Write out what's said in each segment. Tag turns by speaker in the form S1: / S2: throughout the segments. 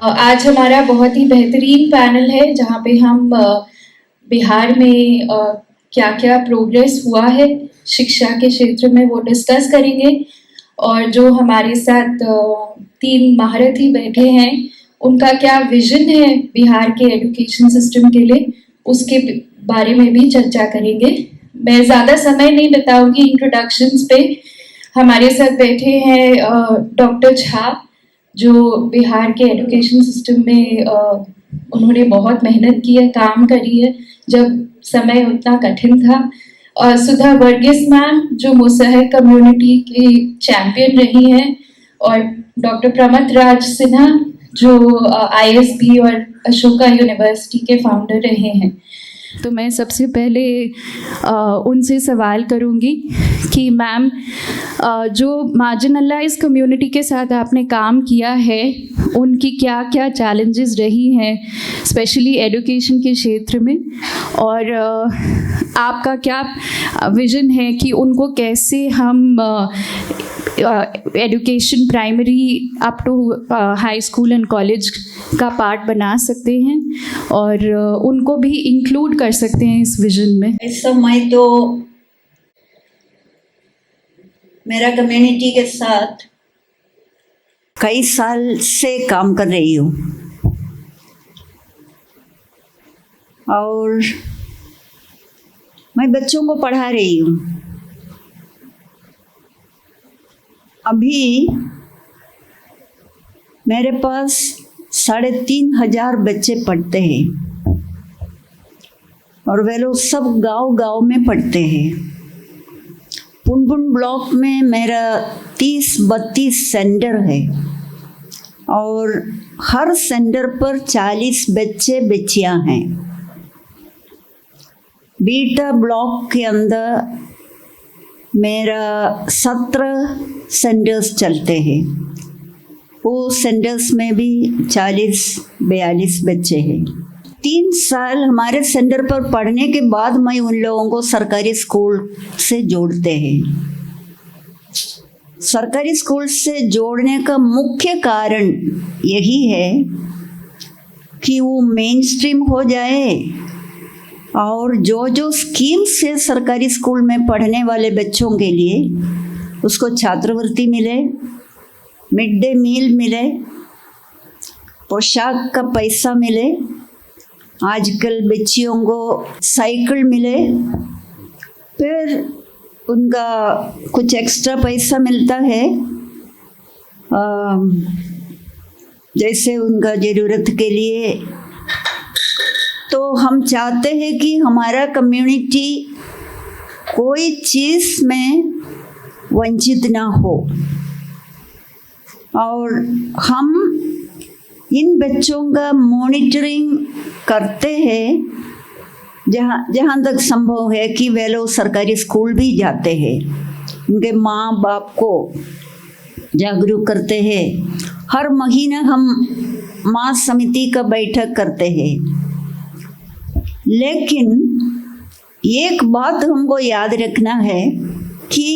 S1: आज हमारा बहुत ही बेहतरीन पैनल है जहाँ पे हम बिहार में क्या क्या प्रोग्रेस हुआ है शिक्षा के क्षेत्र में वो डिस्कस करेंगे। और जो हमारे साथ तीन महारथी बैठे हैं उनका क्या विजन है बिहार के एजुकेशन सिस्टम के लिए उसके बारे में भी चर्चा करेंगे। मैं ज़्यादा समय नहीं बताऊंगी इंट्रोडक्शंस पे। हमारे साथ बैठे हैं डॉक्टर झा जो बिहार के एजुकेशन सिस्टम में उन्होंने बहुत मेहनत की है, काम करी है जब समय उतना कठिन था। सुधा वर्गीस मैम जो मुसहर कम्युनिटी की चैंपियन रही हैं, और डॉक्टर प्रमथ राज सिन्हा जो आईएसबी और अशोका यूनिवर्सिटी के फाउंडर रहे हैं। तो मैं सबसे पहले उनसे सवाल करूंगी कि मैम जो मार्जिनलाइज कम्युनिटी के साथ आपने काम किया है उनकी क्या क्या चैलेंजेस रही हैं स्पेशली एजुकेशन के क्षेत्र में, और आपका क्या विजन है कि उनको कैसे हम education primary up to high school and college का पार्ट बना सकते हैं और उनको भी इंक्लूड कर सकते हैं इस विजन में।
S2: इस समय तो मेरा कम्युनिटी के साथ कई साल से काम कर रही हूँ और मैं बच्चों को पढ़ा रही हूँ। अभी मेरे पास 3,500 बच्चे पढ़ते हैं और वे लोग सब गांव-गांव में पढ़ते हैं। पुनपुन ब्लॉक में मेरा 30-32 सेंटर है और हर सेंटर पर 40 बच्चे बच्चियां हैं। बीटा ब्लॉक के अंदर मेरा 17 सेंटर्स चलते हैं। वो सेंटर्स में भी 40-42 बच्चे हैं। 3 साल हमारे सेंटर पर पढ़ने के बाद मैं उन लोगों को सरकारी स्कूल से जोड़ते हैं। सरकारी स्कूल से जोड़ने का मुख्य कारण यही है कि वो मेन स्ट्रीम हो जाए और जो जो स्कीम्स है सरकारी स्कूल में पढ़ने वाले बच्चों के लिए उसको छात्रवृत्ति मिले, मिड डे मील मिले, पोशाक का पैसा मिले, आजकल बच्चियों को साइकिल मिले, फिर उनका कुछ एक्स्ट्रा पैसा मिलता है जैसे उनका ज़रूरत के लिए। तो हम चाहते हैं कि हमारा कम्युनिटी कोई चीज़ में वंचित ना हो और हम इन बच्चों का मॉनिटरिंग करते हैं जहाँ तक संभव है कि वे लोग सरकारी स्कूल भी जाते हैं। उनके माँ बाप को जागरूक करते हैं। हर महीना हम माँ समिति का बैठक करते हैं। लेकिन एक बात हमको याद रखना है कि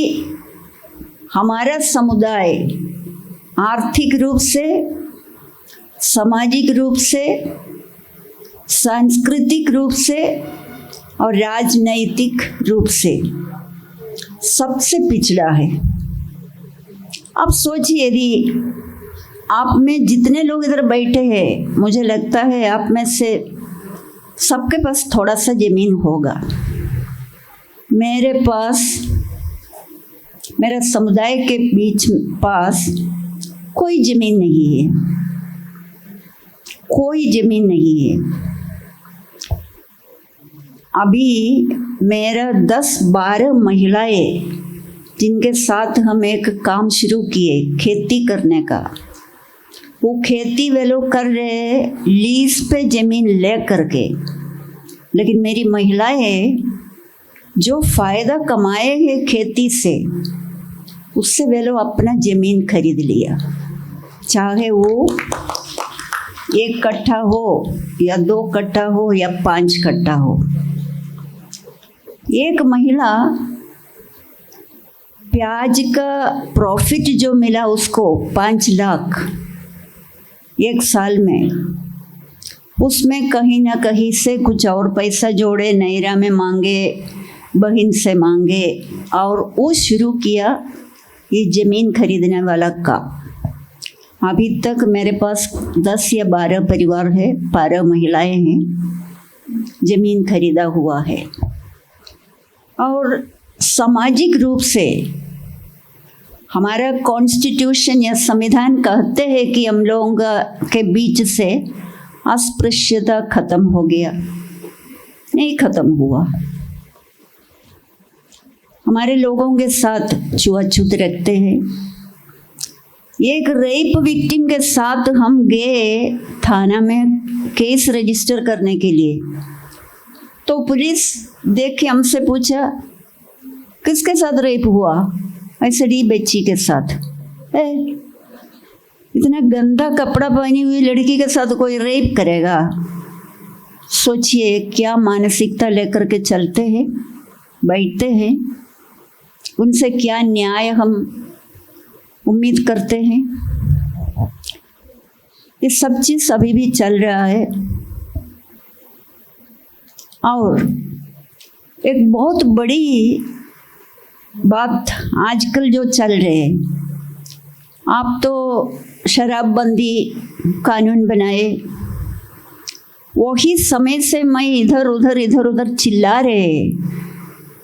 S2: हमारा समुदाय आर्थिक रूप से, सामाजिक रूप से, सांस्कृतिक रूप से और राजनैतिक रूप से सबसे पिछड़ा है। अब सोचिए यदि आप में जितने लोग इधर बैठे हैं, मुझे लगता है आप में से सबके पास थोड़ा सा ज़मीन होगा। मेरे पास, मेरा समुदाय के बीच पास कोई ज़मीन नहीं है, कोई ज़मीन नहीं है। अभी मेरा 10-12 महिलाएं जिनके साथ हम एक काम शुरू किए खेती करने का, वो खेती वे लोग कर रहे हैं लीज पे ज़मीन ले करके। लेकिन मेरी महिलाएं जो फ़ायदा कमाए हैं खेती से, उससे वे लोग अपना ज़मीन खरीद लिया, चाहे वो 1 कट्ठा हो या 2 कट्ठा हो या 5 कट्ठा हो। एक महिला प्याज का प्रॉफिट जो मिला उसको 5 लाख, 1 साल में, उसमें कहीं ना कहीं से कुछ और पैसा जोड़े, नैरा में मांगे, बहन से मांगे और वो शुरू किया ये ज़मीन खरीदने वाला काम। अभी तक मेरे पास 10 या 12 परिवार है, 12 महिलाएं हैं, ज़मीन खरीदा हुआ है। और सामाजिक रूप से हमारा कॉन्स्टिट्यूशन या संविधान कहते हैं कि हम लोगों के बीच से अस्पृश्यता खत्म हो गया, नहीं खत्म हुआ। हमारे लोगों के साथ छुआछूत रखते हैं। एक रेप विक्टिम के साथ हम गए थाना में केस रजिस्टर करने के लिए, तो पुलिस देख के हमसे पूछा किसके साथ रेप हुआ? ऐसे बच्ची के साथ। इतना गंदा कपड़ा पहनी हुई लड़की के साथ कोई रेप करेगा? सोचिए क्या मानसिकता लेकर के चलते हैं, बैठते हैं, उनसे क्या न्याय हम उम्मीद करते हैं। ये सब चीज़ अभी भी चल रहा है। और एक बहुत बड़ी बात आजकल जो चल रहे हैं, आप तो शराबबंदी कानून बनाए, वही समय से मैं इधर उधर चिल्ला रहे,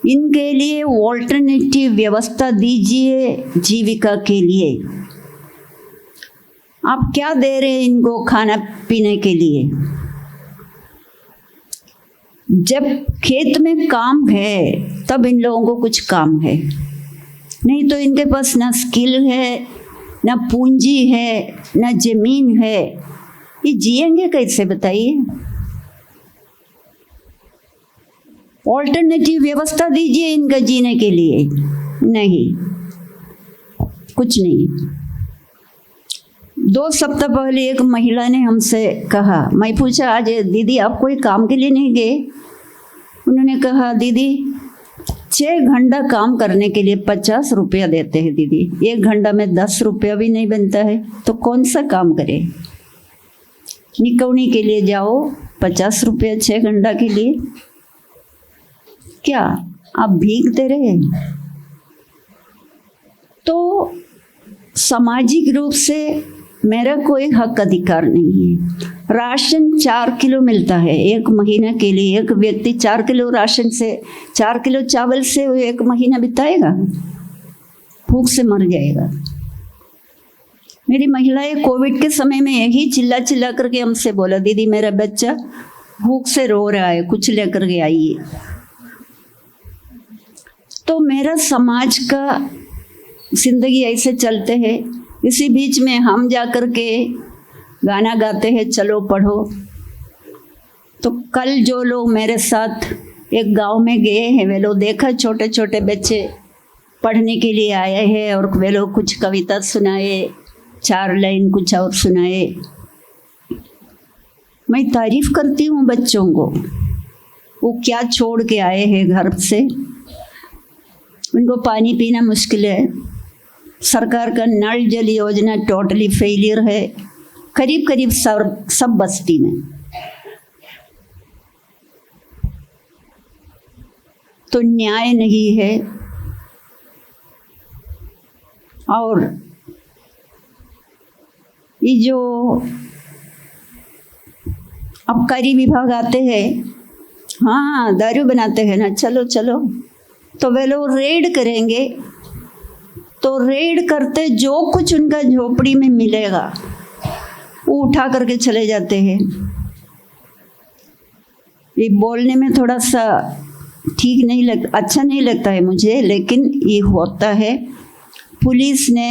S2: इनके लिए ऑल्टरनेटिव व्यवस्था दीजिए जीविका के लिए। आप क्या दे रहे हैं इनको खाना पीने के लिए? जब खेत में काम है तब इन लोगों को कुछ काम है, नहीं तो इनके पास ना स्किल है, ना पूंजी है, ना जमीन है। ये जिएंगे कैसे बताइए? ऑल्टरनेटिव व्यवस्था दीजिए इनका जीने के लिए। नहीं, कुछ नहीं। 2 सप्ताह पहले एक महिला ने हमसे कहा, मैं पूछा आज दीदी आप कोई काम के लिए नहीं गए? उन्होंने कहा दीदी 6 घंटा काम करने के लिए 50 रुपया देते हैं दीदी, 1 घंटा में 10 रुपया भी नहीं बनता है, तो कौन सा काम करे? निकौनी के लिए जाओ 50 रुपया 6 घंटा के लिए, क्या आप भीगते रहे? तो सामाजिक रूप से मेरा कोई हक अधिकार नहीं है। राशन 4 किलो मिलता है 1 महीना के लिए। एक व्यक्ति 4 किलो राशन से, 4 किलो चावल से 1 महीना बिताएगा? भूख से मर जाएगा। मेरी महिलाएं कोविड के समय में यही चिल्ला चिल्ला करके हमसे बोला, दीदी मेरा बच्चा भूख से रो रहा है, कुछ लेकर के आइए। तो मेरा समाज का जिंदगी ऐसे चलते हैं। इसी बीच में हम जा कर के गाना गाते हैं, चलो पढ़ो। तो कल जो लोग मेरे साथ एक गांव में गए हैं, वे लोग देखा छोटे छोटे बच्चे पढ़ने के लिए आए हैं और वे लोग कुछ कविता सुनाए, 4 लाइन कुछ और सुनाए। मैं तारीफ करती हूँ बच्चों को, वो क्या छोड़ के आए हैं घर से। उनको पानी पीना मुश्किल है, सरकार का नल जल योजना टोटली फेलियर है करीब करीब सब बस्ती में। तो न्याय नहीं है। और ये जो आबकारी विभाग आते हैं, हाँ दारू बनाते हैं ना, चलो चलो, तो वे लोग रेड करेंगे। तो रेड करते जो कुछ उनका झोपड़ी में मिलेगा वो उठा करके चले जाते हैं। ये बोलने में थोड़ा सा ठीक नहीं अच्छा नहीं लगता है मुझे, लेकिन ये होता है। पुलिस ने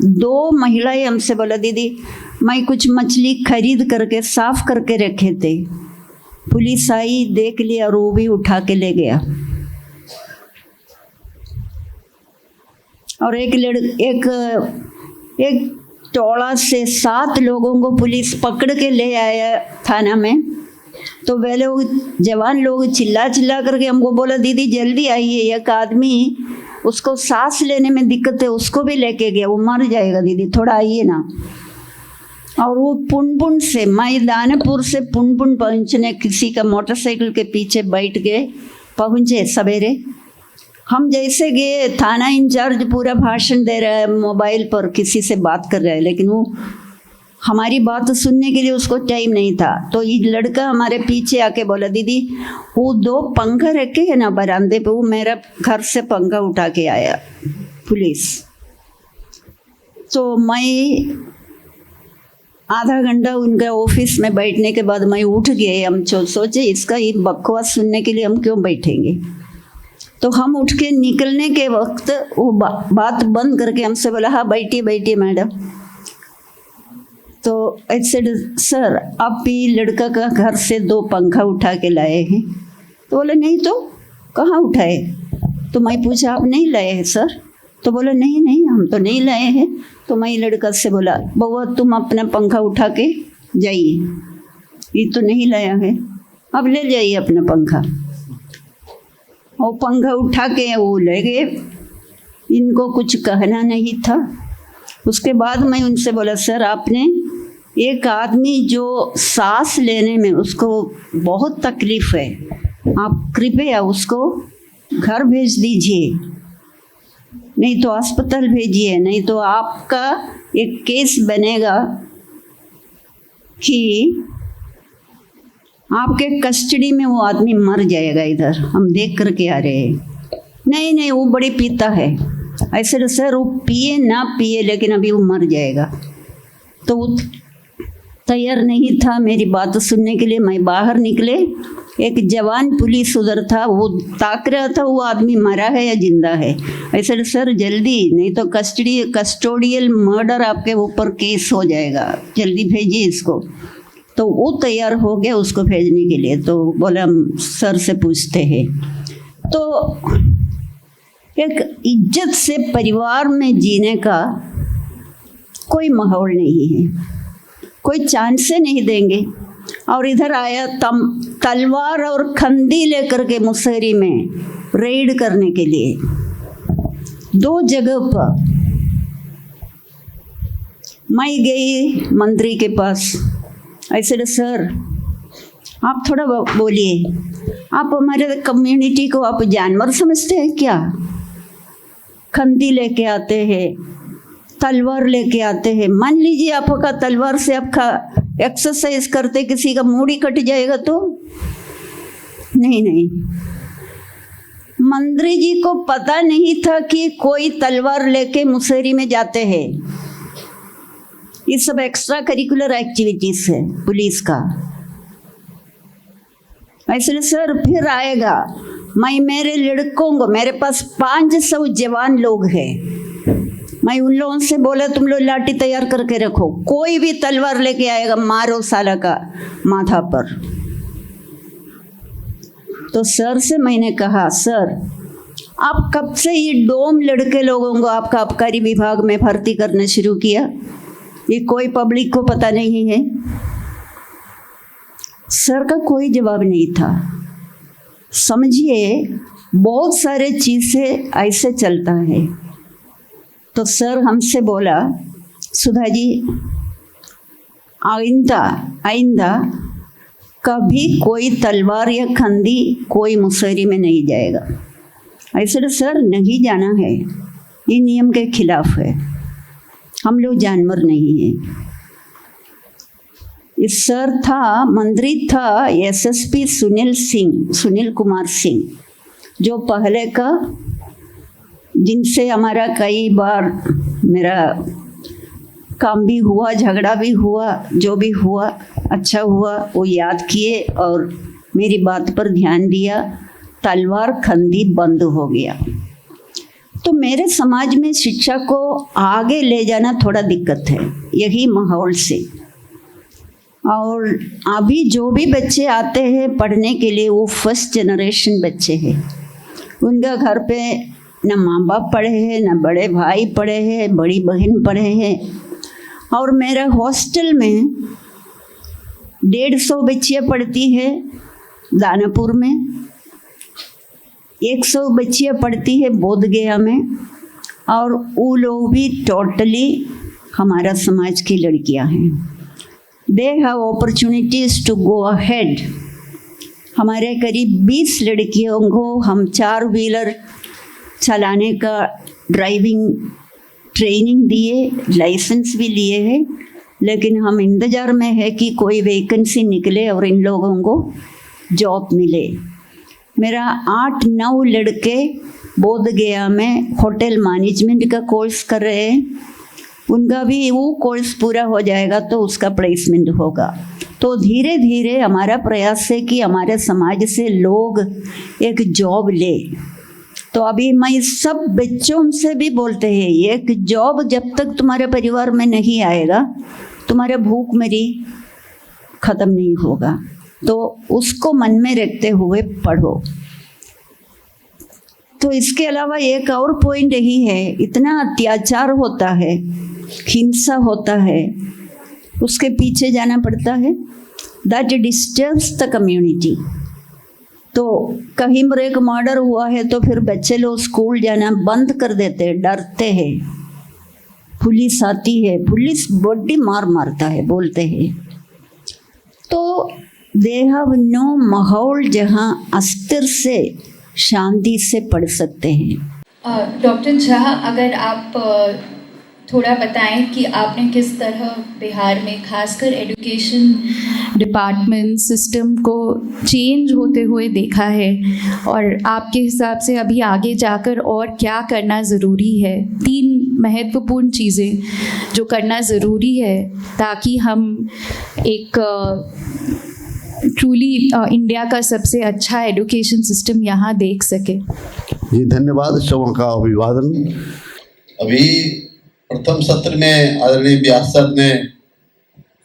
S2: 2 महिलाएं हमसे बोला, दीदी मैं कुछ मछली खरीद करके साफ करके रखे थे, पुलिस आई देख लिया और वो भी उठा के ले गया। और एक टोला से 7 लोगों को पुलिस पकड़ के ले आया थाना में। तो वे लोग जवान लोग चिल्ला चिल्ला करके हमको बोला, दीदी जल्दी आइए, एक आदमी उसको सांस लेने में दिक्कत है, उसको भी लेके गया, वो मर जाएगा दीदी, थोड़ा आइए ना। और वो पुनपुन से, मैं दानापुर से पुनपुन पहुंचने किसी का मोटरसाइकिल के पीछे बैठ के पहुंचे सवेरे। हम जैसे गए, थाना इंचार्ज पूरा भाषण दे रहा है, मोबाइल पर किसी से बात कर रहा है, लेकिन वो हमारी बात सुनने के लिए उसको टाइम नहीं था। तो ये लड़का हमारे पीछे आके बोला, दीदी वो 2 पंखा रखे हैं ना बरामदे पे, वो मेरा घर से पंखा उठा के आया पुलिस। तो मैं आधा घंटा उनका ऑफिस में बैठने के बाद मैं उठ गए। हम सोचे इसका ये बकवास सुनने के लिए हम क्यों बैठेंगे। तो हम उठ के निकलने के वक्त वो बात बंद करके हमसे बोला, हाँ बैठिए बैठिए मैडम। तो आई सेड, सर आप ये लड़का का घर से 2 पंखा उठा के लाए हैं? तो बोले नहीं, तो कहाँ उठाए? तो मैं पूछा, आप नहीं लाए हैं सर? तो बोला नहीं नहीं हम तो नहीं लाए हैं। तो मैं लड़का से बोला, बउआ तुम अपना पंखा उठा के जाइए, ये तो नहीं लाया है, अब ले जाइए अपना पंखा। वो पंखा उठा के वो ले गए, इनको कुछ कहना नहीं था। उसके बाद मैं उनसे बोला, सर आपने, एक आदमी जो सांस लेने में उसको बहुत तकलीफ है, आप कृपया उसको घर भेज दीजिए, नहीं तो अस्पताल भेजिए, नहीं तो आपका एक केस बनेगा कि आपके कस्टडी में वो आदमी मर जाएगा, इधर हम देख करके आ रहे हैं। नहीं नहीं वो बड़ी पीता है। ऐसे सर वो पिए ना पिए लेकिन अभी वो मर जाएगा। तो वो तैयार नहीं था मेरी बात सुनने के लिए। मैं बाहर निकले, एक जवान पुलिस उधर था, वो ताक रहा था वो आदमी मरा है या जिंदा है। ऐसे सर जल्दी, नहीं तो कस्टोडियल मर्डर आपके ऊपर केस हो जाएगा, जल्दी भेजिए इसको। तो वो तैयार हो गया उसको भेजने के लिए। तो बोला सर से पूछते हैं। तो एक इज्जत से परिवार में जीने का कोई माहौल नहीं है, कोई चांस से नहीं देंगे। और इधर आया तलवार और खंदी लेकर के मुसहरी में रेड करने के लिए 2 जगह पर। मैं गई मंत्री के पास, ऐसे सर आप थोड़ा बोलिए, आप हमारे कम्युनिटी को आप जानवर समझते हैं क्या? खंदी लेके आते हैं, तलवार लेके आते हैं। मान लीजिए आपका तलवार से आपका एक्सरसाइज करते किसी का मूड़ी कट जाएगा तो? नहीं नहीं, मंत्री जी को पता नहीं था कि कोई तलवार लेके मुसहरी में जाते हैं। ये सब एक्स्ट्रा करिकुलर एक्टिविटीज है पुलिस का। ऐसे सर फिर आएगा, मैं मेरे लड़कों को, मेरे पास 500 जवान लोग हैं, मैं उन लोगों से बोला तुम लोग लाठी तैयार करके रखो, कोई भी तलवार लेके आएगा मारो साला का माथा पर। तो सर से मैंने कहा, सर आप कब से ये डोम लड़के लोगों को आपका आबकारी विभाग में भर्ती करना शुरू किया? ये कोई पब्लिक को पता नहीं है। सर का कोई जवाब नहीं था। समझिए बहुत सारे चीज़ें ऐसे चलता है। तो सर हमसे बोला, सुधा जी आइंदा कभी कोई तलवार या खंदी कोई मुसहरी में नहीं जाएगा। ऐसे सर नहीं जाना है, ये नियम के खिलाफ है, हम लोग जानवर नहीं हैं। इस सर था, मंत्री था एसएसपी सुनील कुमार सिंह, जो पहले का, जिनसे हमारा कई बार मेरा काम भी हुआ, झगड़ा भी हुआ, जो भी हुआ अच्छा हुआ, वो याद किए और मेरी बात पर ध्यान दिया, तलवार खंदी बंद हो गया। तो मेरे समाज में शिक्षा को आगे ले जाना थोड़ा दिक्कत है यही माहौल से। और अभी जो भी बच्चे आते हैं पढ़ने के लिए वो फर्स्ट जनरेशन बच्चे हैं, उनका घर पे न माँ बाप पढ़े हैं, न बड़े भाई पढ़े हैं, बड़ी बहन पढ़े हैं। और मेरे हॉस्टल में 150 बच्चियाँ पढ़ती है दानापुर में, 100 बच्चियाँ पढ़ती है बोधगया में, और वो लोग भी टोटली हमारा समाज की लड़कियां हैं। They have opportunities to go ahead. हमारे करीब 20 लड़कियों को हम 4 व्हीलर चलाने का ड्राइविंग ट्रेनिंग दिए, लाइसेंस भी लिए हैं, लेकिन हम इंतज़ार में है कि कोई वैकेंसी निकले और इन लोगों को जॉब मिले। मेरा 8-9 लड़के बोध गया में होटल मैनेजमेंट का कोर्स कर रहे हैं, उनका भी वो कोर्स पूरा हो जाएगा तो उसका प्लेसमेंट होगा। तो धीरे धीरे हमारा प्रयास है कि हमारे समाज से लोग एक जॉब ले। तो अभी मैं सब बच्चों से भी बोलते हैं, एक जॉब जब तक तुम्हारे परिवार में नहीं आएगा तुम्हारे भूखमरी ख़त्म नहीं होगा। तो उसको मन में रखते हुए पढ़ो। तो इसके अलावा एक और पॉइंट यही है, इतना अत्याचार होता है, हिंसा होता है, उसके पीछे जाना पड़ता है, दैट डिस्टर्ब्स द कम्युनिटी। तो कहीं पर एक मर्डर हुआ है तो फिर बच्चे लोग स्कूल जाना बंद कर देते हैं, डरते हैं, पुलिस आती है, पुलिस बड़ी मार मारता है बोलते हैं। तो दे हैव नो माहौल जहाँ अस्थिर से शांति से पढ़ सकते हैं।
S1: डॉक्टर झा, अगर आप थोड़ा बताएं कि आपने किस तरह बिहार में खासकर एजुकेशन डिपार्टमेंट सिस्टम को चेंज होते हुए देखा है, और आपके हिसाब से अभी आगे जाकर और क्या करना ज़रूरी है। 3 महत्वपूर्ण चीज़ें जो करना ज़रूरी है ताकि हम एक ट्रूली इंडिया का सबसे अच्छा एजुकेशन सिस्टम यहाँ देख सके।
S3: जी धन्यवाद, सभा का अभिवादन। अभी प्रथम सत्र में आदरणीय व्यास सर ने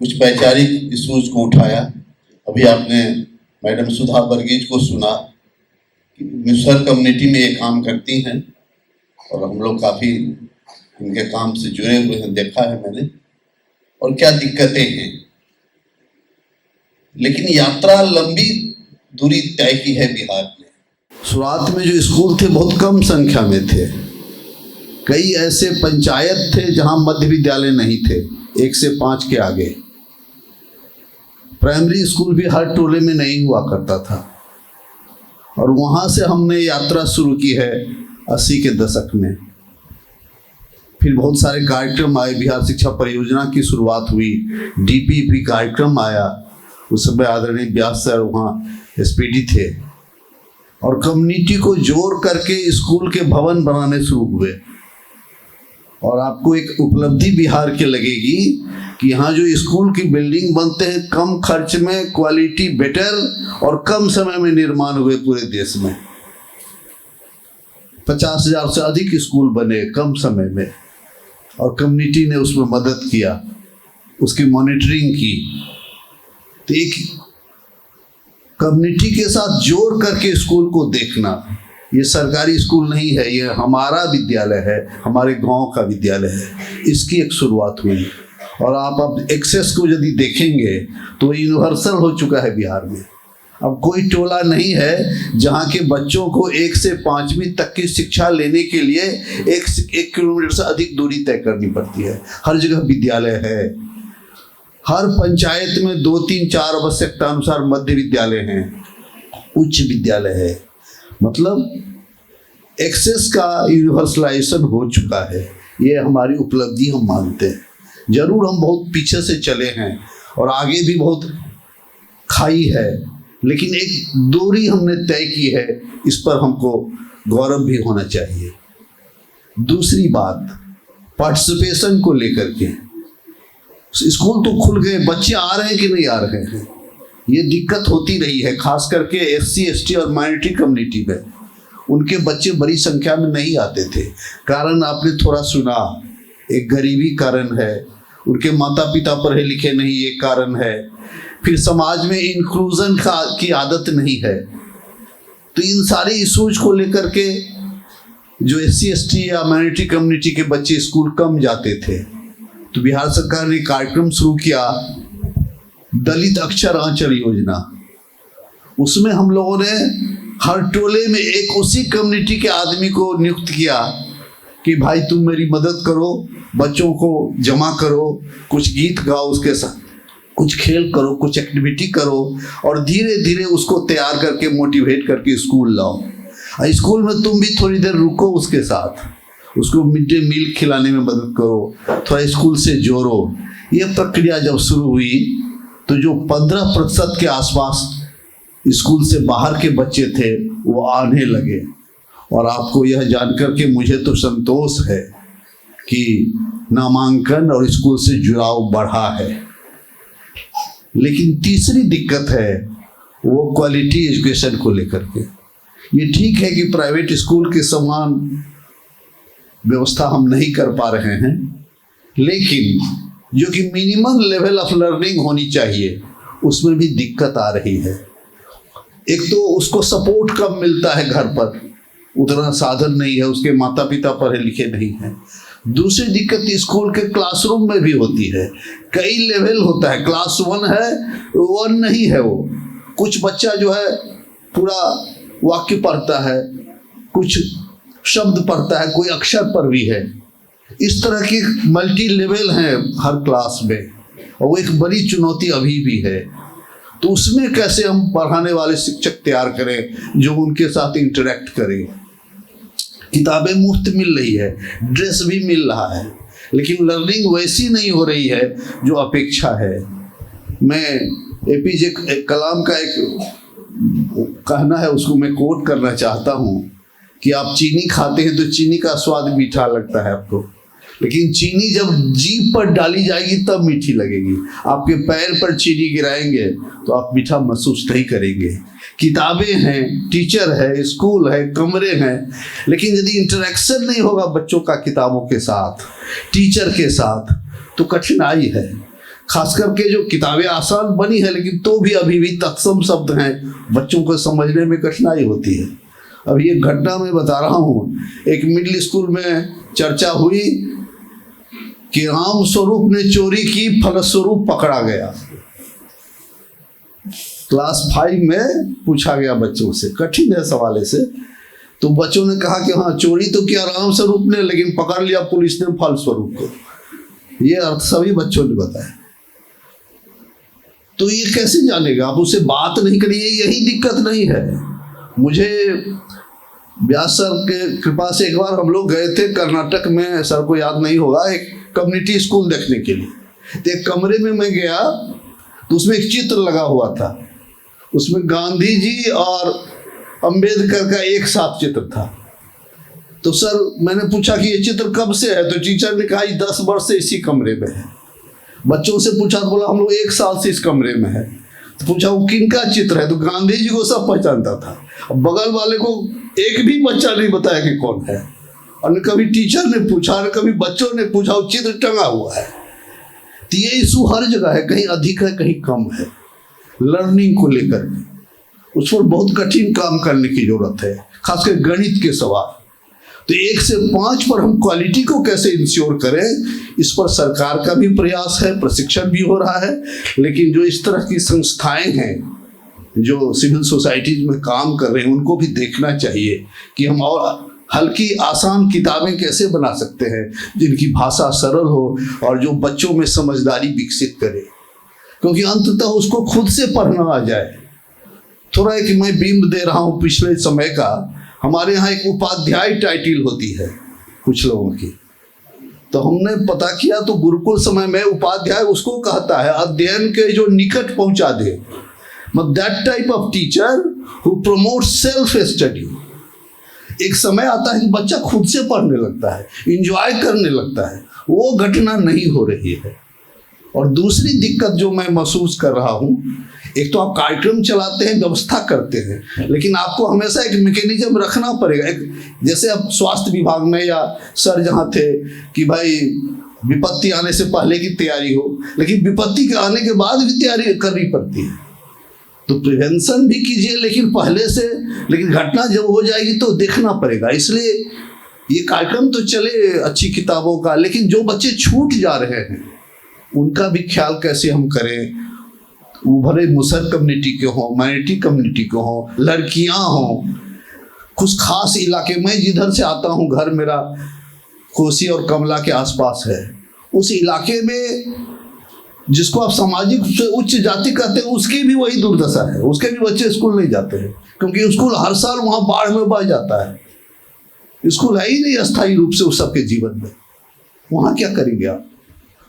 S3: कुछ वैचारिक इश्यूज को उठाया। अभी आपने मैडम सुधा वर्गीज को सुना कि म्यूचुअल कम्युनिटी में ये काम करती हैं और हम लोग काफ़ी इनके काम से जुड़े हुए हैं, देखा है मैंने, और क्या दिक्कतें हैं। लेकिन यात्रा लंबी दूरी तय की है बिहार ने। शुरुआत में जो स्कूल थे बहुत कम संख्या में थे, कई ऐसे पंचायत थे जहां मध्य विद्यालय नहीं थे, 1 से 5 के आगे। प्राइमरी स्कूल भी हर टोले में नहीं हुआ करता था, और वहां से हमने यात्रा शुरू की है 80 के दशक में। फिर बहुत सारे कार्यक्रम आए, बिहार शिक्षा परियोजना की शुरुआत हुई, DPP कार्यक्रम आया, उस समय आदरणीय व्यास सर वहाँ SPD थे, और कम्युनिटी को जोड़ करके स्कूल के भवन बनाने शुरू हुए। और आपको एक उपलब्धि बिहार के लगेगी कि यहाँ जो स्कूल की बिल्डिंग बनते हैं कम खर्च में, क्वालिटी बेटर और कम समय में निर्माण हुए पूरे देश में। 50,000 से अधिक स्कूल बने कम समय में, और कम्युनिटी ने उसमें मदद किया, उसकी मॉनिटरिंग की। तो एक कम्युनिटी के साथ जोड़ करके स्कूल को देखना, ये सरकारी स्कूल नहीं है, ये हमारा विद्यालय है, हमारे गांव का विद्यालय है, इसकी एक शुरुआत हुई। और आप अब एक्सेस को यदि देखेंगे तो यूनिवर्सल हो चुका है बिहार में। अब कोई टोला नहीं है जहाँ के बच्चों को 1 से 5वीं तक की शिक्षा लेने के लिए 1 किलोमीटर से अधिक दूरी तय करनी पड़ती है। हर जगह विद्यालय है, हर पंचायत में 2, 3, 4 आवश्यकता अनुसार मध्य विद्यालय हैं, उच्च विद्यालय है। मतलब एक्सेस का यूनिवर्सलाइजेशन हो चुका है। ये हमारी उपलब्धि हम मानते हैं। जरूर हम बहुत पीछे से चले हैं और आगे भी बहुत खाई है, लेकिन एक दूरी हमने तय की है, इस पर हमको गौरव भी होना चाहिए। दूसरी बात, पार्टिसिपेशन को लेकर के, स्कूल तो खुल गए, बच्चे आ रहे हैं कि नहीं आ रहे हैं, ये दिक्कत होती रही है, खास करके SC, ST और माइनॉरिटी कम्युनिटी में। उनके बच्चे बड़ी संख्या में नहीं आते थे। कारण आपने थोड़ा सुना, एक गरीबी कारण है, उनके माता पिता पढ़े लिखे नहीं, ये कारण है। फिर समाज में इंक्लूजन की आदत नहीं है। तो इन सारे इशूज को लेकर के जो SC, ST या माइनॉरिटी कम्युनिटी के बच्चे स्कूल कम जाते थे, तो बिहार सरकार ने कार्यक्रम शुरू किया, दलित अक्षर आंचल योजना। उसमें हम लोगों ने हर टोले में एक उसी कम्युनिटी के आदमी को नियुक्त किया कि भाई तुम मेरी मदद करो, बच्चों को जमा करो, कुछ गीत गाओ उसके साथ, कुछ खेल करो, कुछ एक्टिविटी करो और धीरे धीरे उसको तैयार करके मोटिवेट करके स्कूल लाओ। स्कूल में तुम भी थोड़ी देर रुको उसके साथ, उसको मिड डे मील खिलाने में मदद करो, थोड़ा स्कूल से जोड़ो। ये प्रक्रिया जब शुरू हुई तो जो 15% के आसपास स्कूल से बाहर के बच्चे थे वो आने लगे। और आपको यह जानकर के मुझे तो संतोष है कि नामांकन और स्कूल से जुड़ाव बढ़ा है। लेकिन तीसरी दिक्कत है वो क्वालिटी एजुकेशन को लेकर के। ये ठीक है कि प्राइवेट स्कूल के समान व्यवस्था हम नहीं कर पा रहे हैं, लेकिन जो कि मिनिमम लेवल ऑफ लर्निंग होनी चाहिए उसमें भी दिक्कत आ रही है। एक तो उसको सपोर्ट कम मिलता है, घर पर उतना साधन नहीं है, उसके माता पिता पढ़े लिखे नहीं हैं। दूसरी दिक्कत स्कूल के क्लासरूम में भी होती है, कई लेवल होता है, क्लास 1 है 1 नहीं है वो। कुछ बच्चा जो है पूरा वाक्य पढ़ता है, कुछ शब्द पढ़ता है, कोई अक्षर पर भी है। इस तरह की मल्टी लेवल हैं हर क्लास में और वो एक बड़ी चुनौती अभी भी है। तो उसमें कैसे हम पढ़ाने वाले शिक्षक तैयार करें जो उनके साथ इंटरेक्ट करें। किताबें मुफ्त मिल रही है, ड्रेस भी मिल रहा है, लेकिन लर्निंग वैसी नहीं हो रही है जो अपेक्षा है। मैं एपीजे कलाम का एक कहना है, उसको मैं कोट करना चाहता हूँ कि आप चीनी खाते हैं तो चीनी का स्वाद मीठा लगता है आपको, लेकिन चीनी जब जीभ पर डाली जाएगी तब मीठी लगेगी। आपके पैर पर चीनी गिराएंगे तो आप मीठा महसूस नहीं करेंगे। किताबें हैं, टीचर है, स्कूल है, कमरे हैं, लेकिन यदि इंटरेक्शन नहीं होगा बच्चों का किताबों के साथ, टीचर के साथ, तो कठिनाई है। खास करके जो किताबें आसान बनी है लेकिन तो भी अभी भी तत्सम शब्द हैं, बच्चों को समझने में कठिनाई होती है। अब ये घटना मैं बता रहा हूँ, एक मिडिल स्कूल में चर्चा हुई कि राम स्वरूप ने चोरी की, फलस्वरूप पकड़ा गया। क्लास 5 में पूछा गया बच्चों से, कठिन है सवाल से, तो बच्चों ने कहा कि हाँ चोरी तो किया राम स्वरूप ने, लेकिन पकड़ लिया पुलिस ने फलस्वरूप को। ये अर्थ सभी बच्चों ने बताया। तो ये कैसे जानेगा, आप उससे बात नहीं करिए, यही दिक्कत नहीं है। मुझे व्यास सर के कृपा से एक बार हम लोग गए थे कर्नाटक में, सर को याद नहीं होगा, एक कम्युनिटी स्कूल देखने के लिए। तो एक कमरे में मैं गया तो उसमें एक चित्र लगा हुआ था, उसमें गांधी जी और अंबेडकर का एक साथ चित्र था। तो सर मैंने पूछा कि ये चित्र कब से है, तो टीचर ने कहा 10 वर्ष से इसी कमरे में है। बच्चों से पूछा तो बोला हम लोग 1 साल से इस कमरे में है। तो पूछा वो किनका चित्र है, तो गांधी जी को सब पहचानता था। अब बगल वाले को एक भी बच्चा नहीं बताया कि कौन है, और न कभी टीचर ने पूछा, न कभी बच्चों ने पूछा, वो चित्र टंगा हुआ है। तो ये इशू हर जगह है, कहीं अधिक है कहीं कम है। लर्निंग को लेकर उस पर बहुत कठिन काम करने की जरूरत है, खासकर गणित के सवाल। तो 1 से 5 पर हम क्वालिटी को कैसे इंश्योर करें, इस पर सरकार का भी प्रयास है, प्रशिक्षण भी हो रहा है। लेकिन जो इस तरह की संस्थाएं हैं जो सिविल सोसाइटीज में काम कर रहे हैं, उनको भी देखना चाहिए कि हम और हल्की आसान किताबें कैसे बना सकते हैं जिनकी भाषा सरल हो और जो बच्चों में समझदारी विकसित करे, क्योंकि अंततः उसको खुद से पढ़ना आ जाए। थोड़ा एक मैं बिंब दे रहा हूँ पिछले समय का। हमारे यहाँ एक उपाध्याय टाइटल होती है कुछ लोगों की, तो हमने पता किया तो गुरुकुल समय में उपाध्याय उसको कहता है अध्ययन के जो निकट पहुंचा दे, मतलब that type of teacher who promote self study. एक समय आता है कि बच्चा खुद से पढ़ने लगता है, इंजॉय करने लगता है, वो घटना नहीं हो रही है। और दूसरी दिक्कत जो मैं महसूस कर रहा हूँ, एक तो आप कार्यक्रम चलाते हैं, व्यवस्था करते हैं, लेकिन आपको हमेशा एक मैकेनिज्म रखना पड़ेगा। एक जैसे अब स्वास्थ्य विभाग में या सर जहाँ थे कि भाई विपत्ति आने से पहले की तैयारी हो, लेकिन विपत्ति के आने के बाद भी तैयारी करनी पड़ती है। तो प्रिवेंशन भी कीजिए लेकिन पहले से, लेकिन घटना जब हो जाएगी तो देखना पड़ेगा। इसलिए ये कार्यक्रम तो चले अच्छी किताबों का, लेकिन जो बच्चे छूट जा रहे हैं उनका भी ख्याल कैसे हम करें। वो भले मुसर कम्युनिटी के हों, माइनॉरिटी कम्युनिटी के हों, लड़कियां हों, कुछ खास इलाके, मैं जिधर से आता हूँ घर मेरा कोसी और कमला के आसपास है, उस इलाके में जिसको आप सामाजिक से उच्च जाति कहते हैं, उसकी भी वही दुर्दशा है। उसके भी बच्चे स्कूल नहीं जाते हैं, क्योंकि स्कूल हर साल वहाँ बाढ़ में बह जाता है। स्कूल है ही नहीं अस्थायी रूप से उस सबके जीवन में। वहाँ क्या करेंगे आप?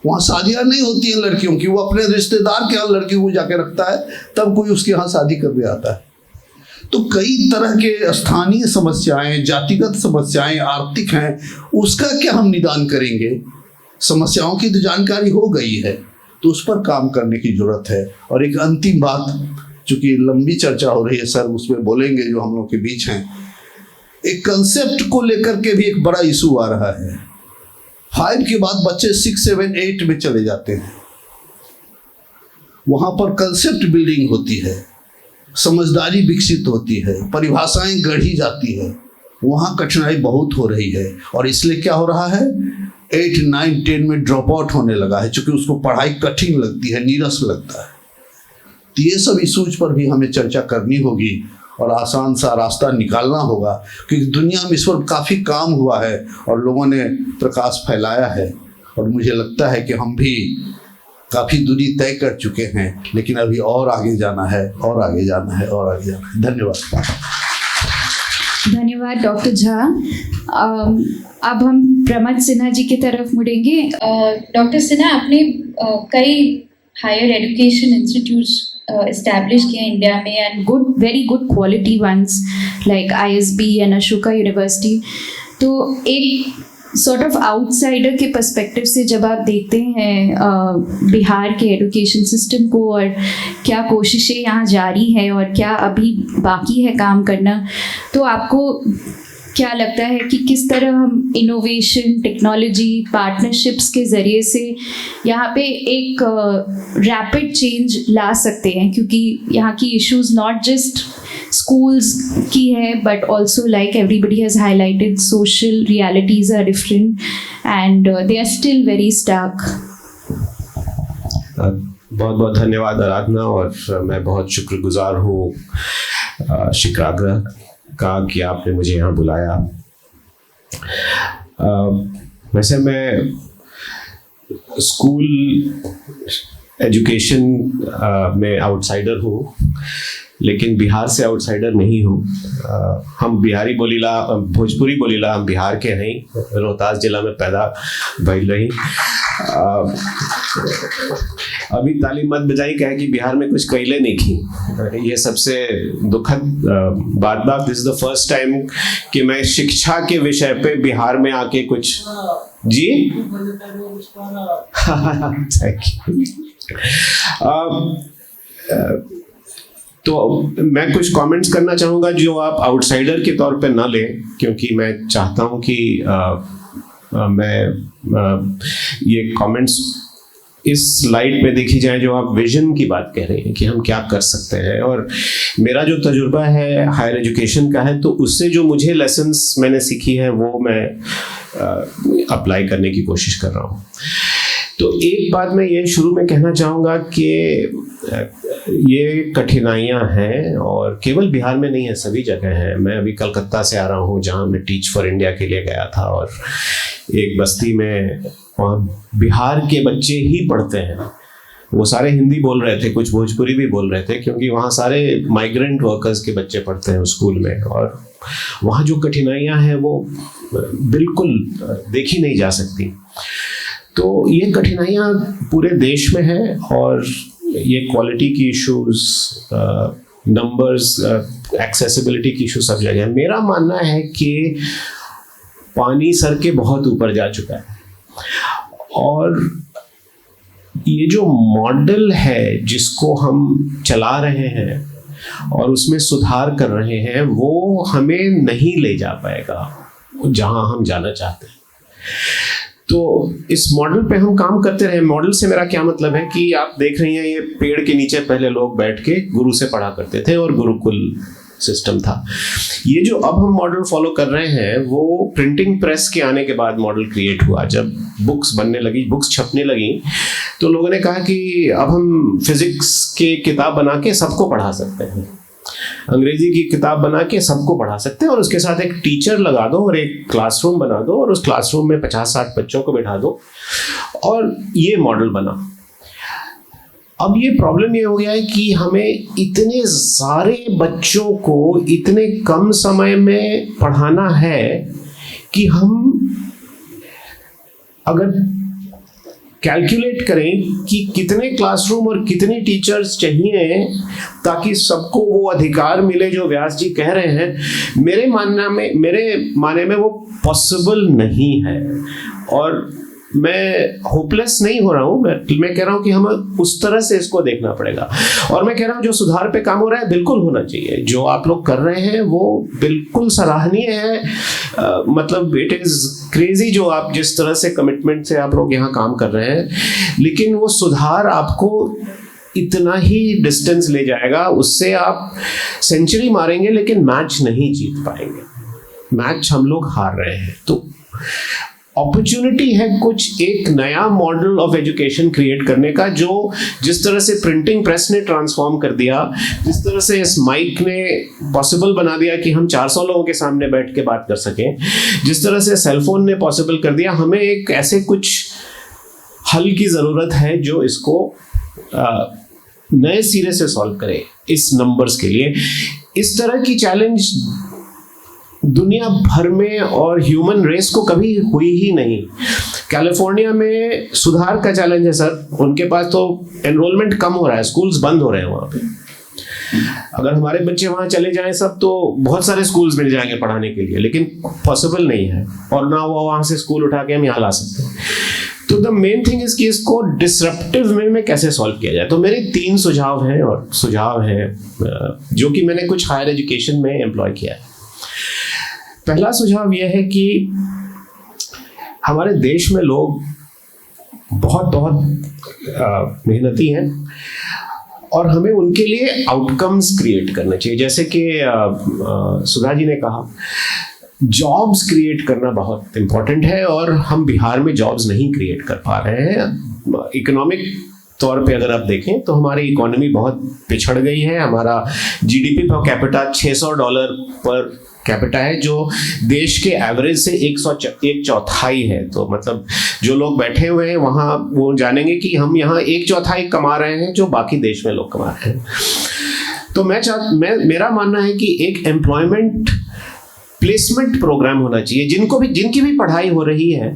S3: वहाँ शादियाँ नहीं होती हैं लड़कियों की, वो अपने रिश्तेदार के यहाँ लड़कियों को जाके रखता है, तब कोई उसके यहाँ शादी करने आता है। तो कई तरह के स्थानीय समस्याएं, जातिगत समस्याएं, आर्थिक हैं, उसका क्या हम निदान करेंगे? समस्याओं की तो जानकारी हो गई है, तो उस पर काम करने की जरूरत है। और एक अंतिम बात, चूंकि लंबी चर्चा हो रही है सर, उसमें बोलेंगे जो हम लोग के बीच हैं। एक कंसेप्ट को लेकर के भी एक बड़ा इशू आ रहा है। 5 के बाद बच्चे 6, 7, 8 में चले जाते हैं। वहाँ पर कंसेप्ट बिल्डिंग होती है, समझदारी विकसित होती है, परिभाषाएं गढ़ी जाती है। वहाँ कठिनाई बहुत हो रही है, और इसलिए क्या हो रहा है, 8, 9, 10 में ड्रॉप आउट होने लगा है, क्योंकि उसको पढ़ाई कठिन लगती है, नीरस लगता है। तो ये सब इशूज पर भी हमें चर्चा करनी होगी और आसान सा रास्ता निकालना होगा, क्योंकि दुनिया में इस पर काफ़ी काम हुआ है और लोगों ने प्रकाश फैलाया है। और मुझे लगता है कि हम भी काफ़ी दूरी तय कर चुके हैं, लेकिन अभी और आगे जाना है, और आगे जाना है, और आगे जाना है। धन्यवाद।
S1: धन्यवाद डॉक्टर झा। अब हम प्रमथ सिन्हा जी की तरफ मुड़ेंगे। डॉक्टर सिन्हा, आपने कई हायर एजुकेशन इंस्टीट्यूट्स एस्टैब्लिश किए इंडिया में, and very good quality ones like ISB and Ashoka university. तो एक सॉर्ट ऑफ आउटसाइडर के पर्सपेक्टिव से जब आप देखते हैं बिहार के एजुकेशन सिस्टम को, और क्या कोशिशें यहाँ जारी है और क्या अभी बाकी है काम करना, तो आपको क्या लगता है कि किस तरह हम इनोवेशन, टेक्नोलॉजी, पार्टनरशिप्स के ज़रिए से यहाँ पे एक रैपिड चेंज ला सकते हैं? क्योंकि यहाँ की इश्यूज नॉट जस्ट schools की है, but also like everybody has highlighted, social realities are different and they are still very stark.
S4: बहुत बहुत धन्यवाद आराधना, और मैं बहुत शुक्रगुजार हूँ शिकाग्रा का कि आपने मुझे यहाँ बुलाया। वैसे मैं स्कूल एजुकेशन में आउटसाइडर हूँ, लेकिन बिहार से आउटसाइडर नहीं हूँ। हम बिहारी बोलीला, भोजपुरी बोलीला, हम बिहार के नहीं, रोहतास जिला में पैदा भइल रही। अभी ताली मत बजाई कहे कि बिहार में कुछ कैले नहीं की। ये सबसे दुखद बात बा। This is the first time कि मैं शिक्षा के विषय पे बिहार में आके कुछ जी थैंक यू। तो मैं कुछ कमेंट्स करना चाहूँगा जो आप आउटसाइडर के तौर पे ना लें, क्योंकि मैं चाहता हूँ कि मैं ये कमेंट्स इस स्लाइड पे देखी जाए जो आप विजन की बात कह रहे हैं कि हम क्या कर सकते हैं। और मेरा जो तजुर्बा है हायर एजुकेशन का है, तो उससे जो मुझे लेसन्स मैंने सीखी है वो मैं अप्लाई करने की कोशिश कर रहा हूँ। तो एक बात मैं ये शुरू में कहना चाहूँगा कि ये कठिनाइयाँ हैं, और केवल बिहार में नहीं है, सभी जगह हैं। मैं अभी कलकत्ता से आ रहा हूँ, जहाँ मैं टीच फॉर इंडिया के लिए गया था, और एक बस्ती में वहाँ बिहार के बच्चे ही पढ़ते हैं। वो सारे हिंदी बोल रहे थे, कुछ भोजपुरी भी बोल रहे थे, क्योंकि वहाँ सारे माइग्रेंट वर्कर्स के बच्चे पढ़ते हैं उस स्कूल में। और वहाँ जो कठिनाइयाँ हैं वो बिल्कुल देखी नहीं जा सकती। तो ये कठिनाइयाँ पूरे देश में है, और ये क्वालिटी की इश्यूज, नंबर्स, एक्सेसिबिलिटी की इशू सब जगह है। मेरा मानना है कि पानी सर के बहुत ऊपर जा चुका है, और ये जो मॉडल है जिसको हम चला रहे हैं और उसमें सुधार कर रहे हैं, वो हमें नहीं ले जा पाएगा जहां हम जाना चाहते हैं। तो इस मॉडल पे हम काम करते रहे। मॉडल से मेरा क्या मतलब है कि आप देख रही हैं, ये पेड़ के नीचे पहले लोग बैठ के गुरु से पढ़ा करते थे, और गुरुकुल सिस्टम था। ये जो अब हम मॉडल फॉलो कर रहे हैं, वो प्रिंटिंग प्रेस के आने के बाद मॉडल क्रिएट हुआ। जब बुक्स बनने लगी, बुक्स छपने लगी, तो लोगों ने कहा कि अब हम फिजिक्स के किताब बना के सबको पढ़ा सकते हैं, अंग्रेजी की किताब बना के सबको पढ़ा सकते हैं, और उसके साथ एक टीचर लगा दो और एक क्लासरूम बना दो, और उस क्लासरूम में 50-60 बच्चों को बैठा दो, और ये मॉडल बना। अब ये प्रॉब्लम ये हो गया है कि हमें इतने सारे बच्चों को इतने कम समय में पढ़ाना है कि हम अगर कैलकुलेट करें कि कितने क्लासरूम और कितने टीचर्स चाहिए ताकि सबको वो अधिकार मिले जो व्यास जी कह रहे हैं, मेरे मानने में वो पॉसिबल नहीं है। और मैं होपलेस नहीं हो रहा हूँ, मैं कह रहा हूँ कि हमें उस तरह से इसको देखना पड़ेगा। और मैं कह रहा हूँ जो सुधार पे काम हो रहा है बिल्कुल होना चाहिए, जो आप लोग कर रहे हैं वो बिल्कुल सराहनीय है। मतलब इट इज क्रेजी जो आप जिस तरह से कमिटमेंट से आप लोग यहाँ काम कर रहे हैं, लेकिन वो सुधार आपको इतना ही डिस्टेंस ले जाएगा, उससे आप सेंचुरी मारेंगे लेकिन मैच नहीं जीत पाएंगे। मैच हम लोग हार रहे हैं। तो अपॉर्चुनिटी है कुछ एक नया मॉडल ऑफ एजुकेशन क्रिएट करने का, जो जिस तरह से प्रिंटिंग प्रेस ने ट्रांसफॉर्म कर दिया, जिस तरह से इस माइक ने पॉसिबल बना दिया कि हम 400 लोगों के सामने बैठ के बात कर सकें, जिस तरह से सेलफोन ने पॉसिबल कर दिया, हमें एक ऐसे कुछ हल की ज़रूरत है जो इसको नए सिरे से सॉल्व करे इस नंबर्स के लिए। इस तरह की चैलेंज दुनिया भर में और ह्यूमन रेस को कभी हुई ही नहीं। कैलिफोर्निया में सुधार का चैलेंज है सर, उनके पास तो एनरोलमेंट कम हो रहा है, स्कूल्स बंद हो रहे हैं वहाँ पे। अगर हमारे बच्चे वहाँ चले जाएं सब तो बहुत सारे स्कूल्स मिल जाएंगे पढ़ाने के लिए, लेकिन पॉसिबल नहीं है, और ना वो वहाँ से स्कूल उठा के हम यहाँ ला सकते हैं। तो द मेन थिंग इज कि इसको डिसरप्टिव वे में कैसे सॉल्व किया जाए। तो मेरे 3 सुझाव हैं, और सुझाव हैं जो कि मैंने कुछ हायर एजुकेशन में एम्प्लॉय किया है। पहला सुझाव यह है कि हमारे देश में लोग बहुत मेहनती हैं और हमें उनके लिए आउटकम्स क्रिएट करने चाहिए। जैसे कि सुधा जी ने कहा, जॉब्स क्रिएट करना बहुत इम्पोर्टेंट है, और हम बिहार में जॉब्स नहीं क्रिएट कर पा रहे हैं। इकोनॉमिक तौर पे अगर आप देखें तो हमारी इकोनॉमी बहुत पिछड़ गई है। हमारा GDP per capita $600 per capita है, जो देश के एवरेज से 1/4 है। तो मतलब जो लोग बैठे हुए हैं वहाँ वो जानेंगे कि हम यहाँ 1/4 कमा रहे हैं जो बाकी देश में लोग कमा रहे हैं। तो मेरा मानना है कि एक एम्प्लॉयमेंट प्लेसमेंट प्रोग्राम होना चाहिए। जिनकी भी पढ़ाई हो रही है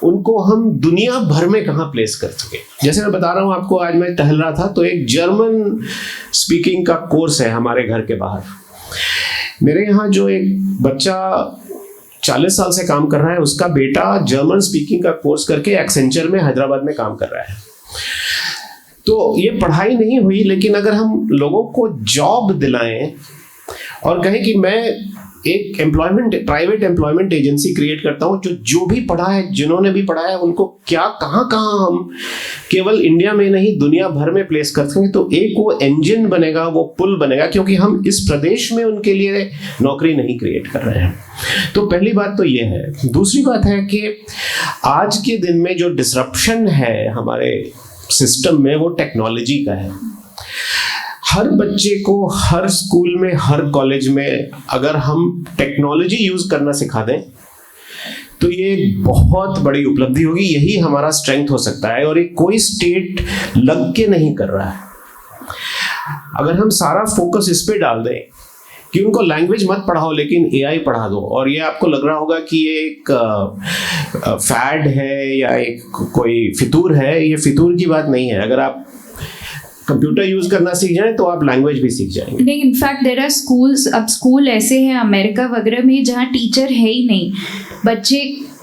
S4: उनको हम दुनिया भर में कहाँ प्लेस कर सके। जैसे मैं बता रहा हूँ आपको, आज मैं टहल रहा था तो एक जर्मन स्पीकिंग का कोर्स है हमारे घर के बाहर। मेरे यहाँ जो एक बच्चा 40 साल से काम कर रहा है, उसका बेटा जर्मन स्पीकिंग का कोर्स करके एक्सेंचर में हैदराबाद में काम कर रहा है। तो ये पढ़ाई नहीं हुई, लेकिन अगर हम लोगों को जॉब दिलाएं और कहें कि मैं एक प्राइवेट एम्प्लॉयमेंट एजेंसी क्रिएट करता हूं, जो भी पढ़ा है, जिन्होंने भी पढ़ा है, उनको कहाँ हम केवल इंडिया में नहीं दुनिया भर में प्लेस कर सकें, तो एक वो इंजन बनेगा, वो पुल बनेगा, क्योंकि हम इस प्रदेश में उनके लिए नौकरी नहीं क्रिएट कर रहे हैं। तो पहली बात तो ये है। दूसरी बात है कि आज के दिन में जो डिसरप्शन है हमारे सिस्टम में, वो टेक्नोलॉजी का है। हर बच्चे को हर स्कूल में, हर कॉलेज में अगर हम टेक्नोलॉजी यूज करना सिखा दें तो ये बहुत बड़ी उपलब्धि होगी। यही हमारा स्ट्रेंथ हो सकता है, और ये कोई स्टेट लग के नहीं कर रहा है। अगर हम सारा फोकस इस पे डाल दें कि उनको लैंग्वेज मत पढ़ाओ लेकिन एआई पढ़ा दो, और ये आपको लग रहा होगा कि ये एक फैड है या एक कोई फितूर है। ये फितूर की बात नहीं है। अगर आप कंप्यूटर यूज करना सीख जाएं तो आप लैंग्वेज भी सीख जाएंगे।
S1: नहीं, इनफैक्ट देयर आर स्कूल्स, अब स्कूल ऐसे हैं अमेरिका वगैरह में जहाँ टीचर है ही नहीं, बच्चे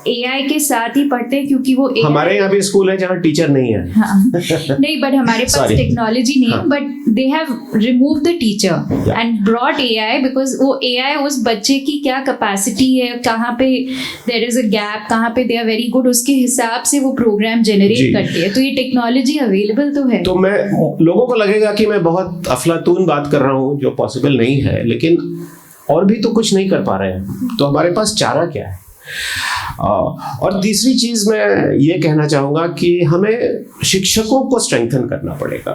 S1: एआई के साथ ही पढ़ते हैं, क्योंकि वो AI,
S4: हमारे यहाँ भी स्कूल है जहाँ टीचर नहीं है।
S1: हाँ, नहीं, बट हमारे पास टेक्नोलॉजी नहीं है, but they have remove the teacher and brought AI, because वो एआई उस बच्चे की क्या कैपेसिटी है, कहाँ पे देयर इज अ गैप, कहाँ पे दे आर वेरी गुड, उसके हिसाब से वो प्रोग्राम जनरेट करते हैं। तो ये टेक्नोलॉजी अवेलेबल तो है।
S4: तो मैं लोगों को लगेगा कि मैं बहुत अफलातून बात कर रहा हूँ, जो पॉसिबल नहीं है, लेकिन और भी तो कुछ नहीं कर पा रहे हैं, तो हमारे पास चारा क्या है। और तीसरी चीज मैं ये कहना चाहूंगा कि हमें शिक्षकों को स्ट्रेंथन करना पड़ेगा।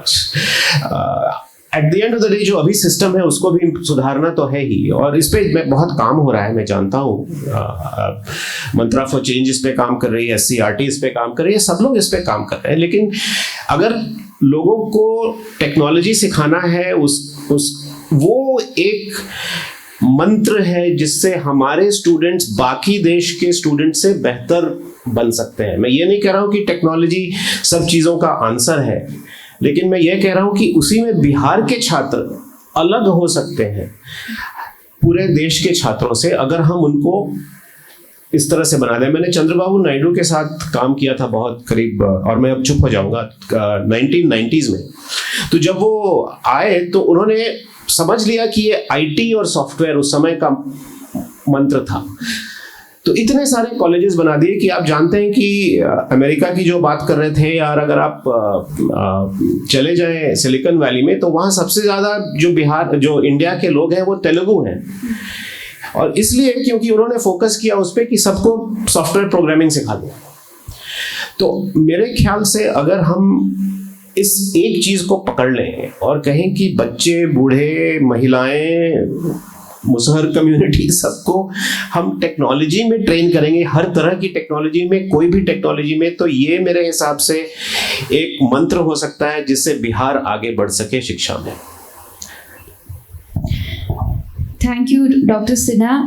S4: At the end of the day जो अभी सिस्टम है उसको भी सुधारना तो है ही, और इस पे बहुत काम हो रहा है, मैं जानता हूँ। मंत्रा फॉर चेंज इस पे काम कर रही है, SCRT इस पे काम कर रही है, सब लोग इस पे काम कर रहे हैं। लेकिन अगर लोगों को टेक्नोलॉजी सिखाना है, वो एक मंत्र है जिससे हमारे स्टूडेंट्स बाकी देश के स्टूडेंट से बेहतर बन सकते हैं। मैं ये नहीं कह रहा हूँ कि टेक्नोलॉजी सब चीज़ों का आंसर है, लेकिन मैं ये कह रहा हूँ कि उसी में बिहार के छात्र अलग हो सकते हैं पूरे देश के छात्रों से, अगर हम उनको इस तरह से बना दें। मैंने चंद्रबाबू नायडू के साथ काम किया था बहुत करीब, और मैं अब चुप हो जाऊंगा, 1990s में। तो जब वो आए तो उन्होंने समझ लिया कि ये आईटी और सॉफ्टवेयर उस समय का मंत्र था, तो इतने सारे कॉलेजेस बना दिए कि आप जानते हैं कि अमेरिका की जो बात कर रहे थे यार, अगर आप चले जाएं सिलिकॉन वैली में तो वहाँ सबसे ज़्यादा जो इंडिया के लोग हैं वो तेलुगु हैं, और इसलिए क्योंकि उन्होंने फोकस किया उस पर कि सबको सॉफ्टवेयर प्रोग्रामिंग सिखा दिया। तो मेरे ख्याल से अगर हम इस एक चीज़ को पकड़ लें और कहें कि बच्चे, बूढ़े, महिलाएं, मुसहर कम्युनिटी, सबको हम टेक्नोलॉजी में ट्रेन करेंगे, हर तरह की टेक्नोलॉजी में, कोई भी टेक्नोलॉजी में, तो ये मेरे हिसाब से एक मंत्र हो सकता है जिससे बिहार आगे बढ़ सके शिक्षा में।
S1: Thank you doctor Sinha.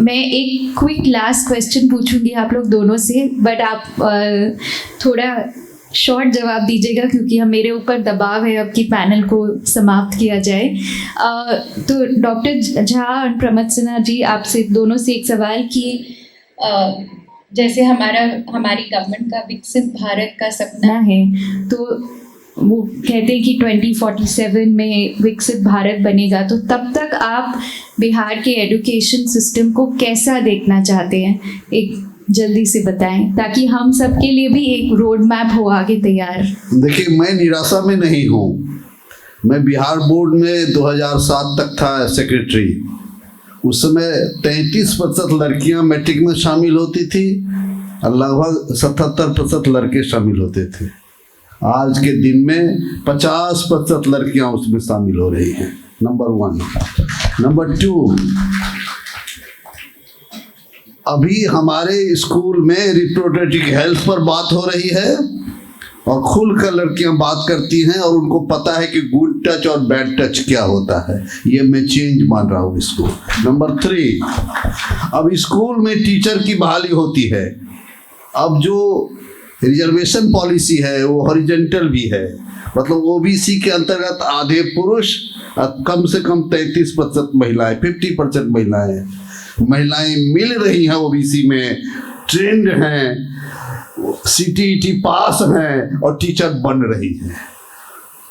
S1: मैं एक क्विक लास्ट क्वेश्चन पूछूंगी आप लोग दोनों से, बट आप थोड़ा शॉर्ट जवाब दीजिएगा क्योंकि मेरे ऊपर दबाव है अब कि पैनल को समाप्त किया जाए। तो डॉक्टर झा और प्रमथ सिन्हा जी, आपसे दोनों से एक सवाल कि जैसे हमारी गवर्नमेंट का विकसित भारत का सपना है, तो वो कहते हैं कि 2047 में विकसित भारत बनेगा, तो तब तक आप बिहार के एजुकेशन सिस्टम को कैसा देखना चाहते हैं? एक जल्दी से बताएं ताकि हम सब के लिए भी एक रोड मैप हो आगे तैयार।
S3: देखिए, मैं निराशा में नहीं हूँ। मैं बिहार बोर्ड में 2007 तक था सेक्रेटरी। उस समय 33% लड़कियां मैट्रिक में शामिल होती थी और लगभग 77% लड़के शामिल होते थे। आज के दिन में 50% लड़कियां उसमें शामिल हो रही हैं। नंबर 1। नंबर 2, अभी हमारे स्कूल में रिप्रोडक्टिव हेल्थ पर बात हो रही है और खुलकर लड़कियां बात करती हैं और उनको पता है कि गुड टच और बैड टच क्या होता है। ये मैं चेंज मान रहा हूँ इसको। नंबर 3, अब स्कूल में टीचर की बहाली होती है। अब जो रिजर्वेशन पॉलिसी है वो हॉरिजॉन्टल भी है, मतलब ओबीसी के अंतर्गत आधे पुरुष और कम से कम 33% महिलाएं, 50% महिलाएं मिल रही हैं ओबीसी में, ट्रेंड हैं, सीटीईटी पास हैं और टीचर बन रही हैं।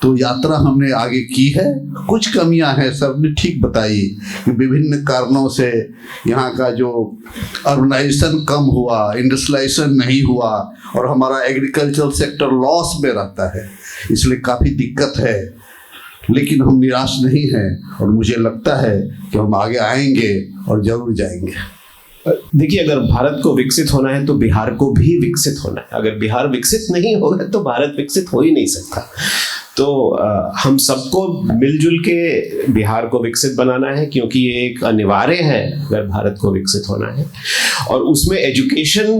S3: तो यात्रा हमने आगे की है। कुछ कमियां हैं, सबने ठीक बताई कि विभिन्न कारणों से यहाँ का जो अर्बनाइजेशन कम हुआ, इंडस्ट्रियलाइजेशन नहीं हुआ और हमारा एग्रीकल्चरल सेक्टर लॉस में रहता है, इसलिए काफ़ी दिक्कत है। लेकिन हम निराश नहीं हैं और मुझे लगता है कि हम आगे आएंगे और जरूर जाएंगे।
S4: देखिए, अगर भारत को विकसित होना है तो बिहार को भी विकसित होना है। अगर बिहार विकसित नहीं होगा तो भारत विकसित हो ही नहीं सकता। तो हम सबको मिलजुल के बिहार को विकसित बनाना है, क्योंकि ये एक अनिवार्य है अगर भारत को विकसित होना है, और उसमें एजुकेशन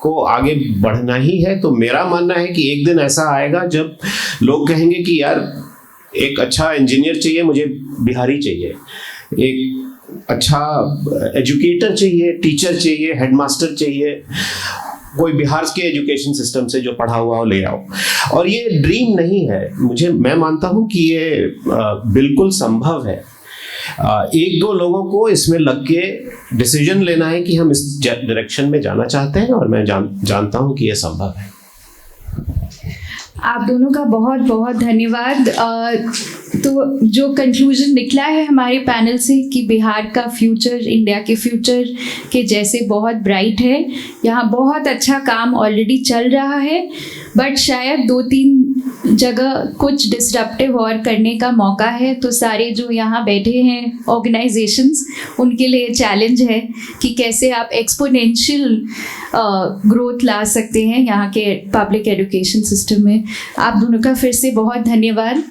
S4: को आगे बढ़ना ही है। तो मेरा मानना है कि एक दिन ऐसा आएगा जब लोग कहेंगे कि यार एक अच्छा इंजीनियर चाहिए, मुझे बिहारी चाहिए, एक अच्छा एजुकेटर चाहिए, टीचर चाहिए, हेडमास्टर चाहिए, कोई बिहार के एजुकेशन सिस्टम से जो पढ़ा हुआ हो ले आओ। और ये ड्रीम नहीं है, मैं मानता हूँ कि ये बिल्कुल संभव है। एक दो लोगों को इसमें लग के डिसीजन लेना है कि हम इस डायरेक्शन में जाना चाहते हैं, और मैं जानता हूँ कि ये संभव है।
S1: आप दोनों का बहुत बहुत धन्यवाद। तो जो कंक्लूजन निकला है हमारे पैनल से कि बिहार का फ्यूचर इंडिया के फ्यूचर के जैसे बहुत ब्राइट है। यहाँ बहुत अच्छा काम ऑलरेडी चल रहा है, बट शायद 2-3 जगह कुछ डिस्टरप्टिव और करने का मौका है। तो सारे जो यहाँ बैठे हैं ऑर्गेनाइजेशंस, उनके लिए चैलेंज है कि कैसे आप एक्सपोनेंशियल ग्रोथ ला सकते हैं यहाँ के पब्लिक एजुकेशन सिस्टम में। आप दोनों का फिर से बहुत धन्यवाद।